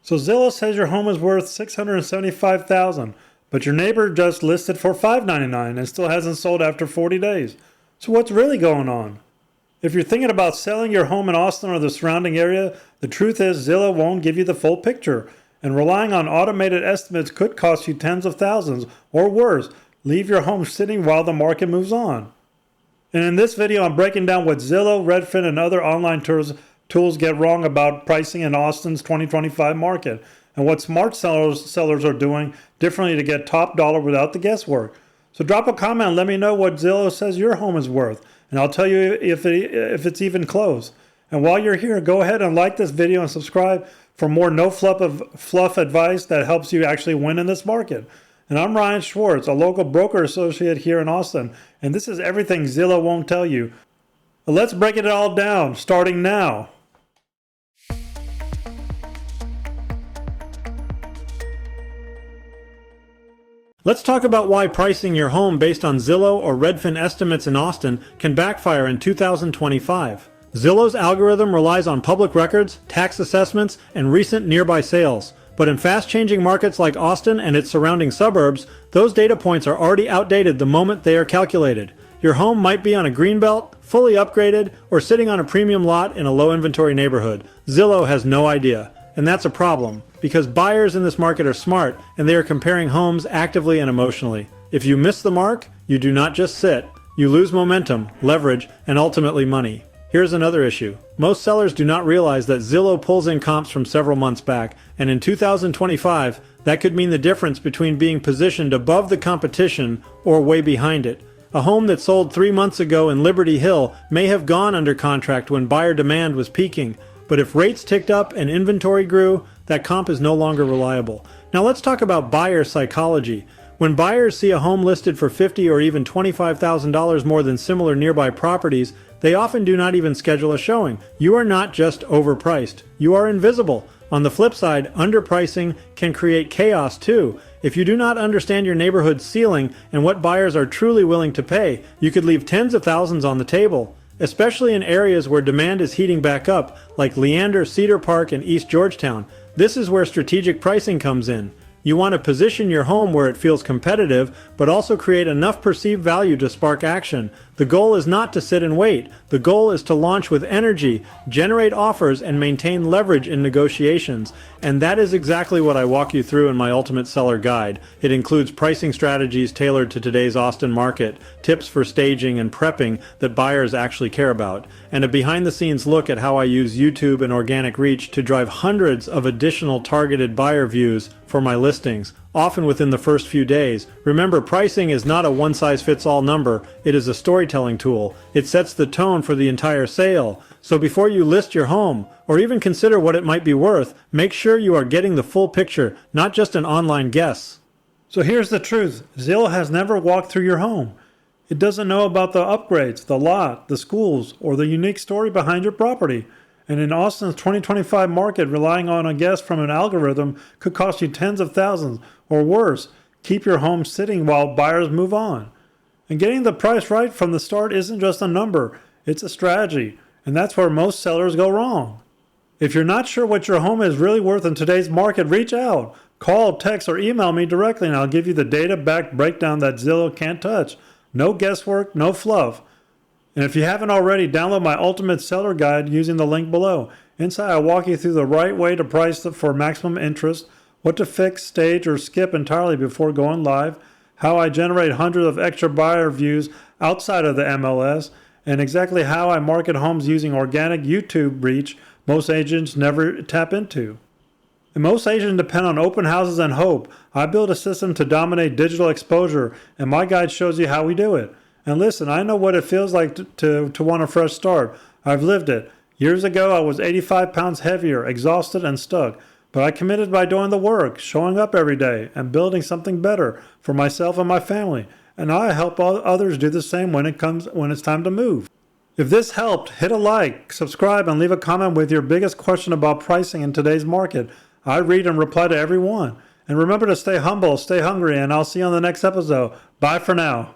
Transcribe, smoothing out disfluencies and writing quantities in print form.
So Zillow says your home is worth $675,000, but your neighbor just listed for $599 and still hasn't sold after 40 days. So what's really going on? If you're thinking about selling your home in Austin or the surrounding area, the truth is Zillow won't give you the full picture, and relying on automated estimates could cost you tens of thousands, or worse, leave your home sitting while the market moves on. And in this video, I'm breaking down what Zillow, Redfin, and other online tools get wrong about pricing in Austin's 2025 market, and what smart sellers are doing differently to get top dollar without the guesswork. So drop a comment and let me know what Zillow says your home is worth, and I'll tell you if it's even close. And while you're here, go ahead and like this video and subscribe for more no fluff advice that helps you actually win in this market. And I'm Ryan Schwartz, a local broker associate here in Austin, and this is everything Zillow won't tell you. But let's break it all down, starting now. Let's talk about why pricing your home based on Zillow or Redfin estimates in Austin can backfire in 2025. Zillow's algorithm relies on public records, tax assessments, and recent nearby sales. But in fast-changing markets like Austin and its surrounding suburbs, those data points are already outdated the moment they are calculated. Your home might be on a greenbelt, fully upgraded, or sitting on a premium lot in a low-inventory neighborhood. Zillow has no idea. And that's a problem, because buyers in this market are smart, and they are comparing homes actively and emotionally. If you miss the mark, you do not just sit. You lose momentum, leverage, and ultimately money. Here's another issue. Most sellers do not realize that Zillow pulls in comps from several months back, and in 2025, that could mean the difference between being positioned above the competition or way behind it. A home that sold 3 months ago in Liberty Hill may have gone under contract when buyer demand was peaking, but if rates ticked up and inventory grew, that comp is no longer reliable. Now let's talk about buyer psychology. When buyers see a home listed for $50,000 or even $25,000 more than similar nearby properties, they often do not even schedule a showing. You are not just overpriced, you are invisible. On the flip side, underpricing can create chaos too. If you do not understand your neighborhood's ceiling and what buyers are truly willing to pay, you could leave tens of thousands on the table. Especially in areas where demand is heating back up, like Leander, Cedar Park, and East Georgetown. This is where strategic pricing comes in. You want to position your home where it feels competitive, but also create enough perceived value to spark action. The goal is not to sit and wait. The goal is to launch with energy, generate offers, and maintain leverage in negotiations. And that is exactly what I walk you through in my Ultimate Seller Guide. It includes pricing strategies tailored to today's Austin market, tips for staging and prepping that buyers actually care about, and a behind-the-scenes look at how I use YouTube and organic reach to drive hundreds of additional targeted buyer views for my listings, often within the first few days. Remember, pricing is not a one-size-fits-all number. It is a storytelling tool. It sets the tone for the entire sale. So before you list your home, or even consider what it might be worth, make sure you are getting the full picture, not just an online guess. So here's the truth. Zillow has never walked through your home. It doesn't know about the upgrades, the lot, the schools, or the unique story behind your property. And in Austin's 2025 market, relying on a guess from an algorithm could cost you tens of thousands, or worse, keep your home sitting while buyers move on. And getting the price right from the start isn't just a number, it's a strategy, and that's where most sellers go wrong. If you're not sure what your home is really worth in today's market, reach out. Call, text, or email me directly, and I'll give you the data-backed breakdown that Zillow can't touch. No guesswork, no fluff. And if you haven't already, download my Ultimate Seller Guide using the link below. Inside, I walk you through the right way to price for maximum interest, what to fix, stage, or skip entirely before going live, how I generate hundreds of extra buyer views outside of the MLS, and exactly how I market homes using organic YouTube reach most agents never tap into. And most agents depend on open houses and hope. I build a system to dominate digital exposure, and my guide shows you how we do it. And listen, I know what it feels like to want a fresh start. I've lived it. Years ago, I was 85 pounds heavier, exhausted, and stuck. But I committed by doing the work, showing up every day, and building something better for myself and my family. And I help others do the same when it's time to move. If this helped, hit a like, subscribe, and leave a comment with your biggest question about pricing in today's market. I read and reply to every one. And remember to stay humble, stay hungry, and I'll see you on the next episode. Bye for now.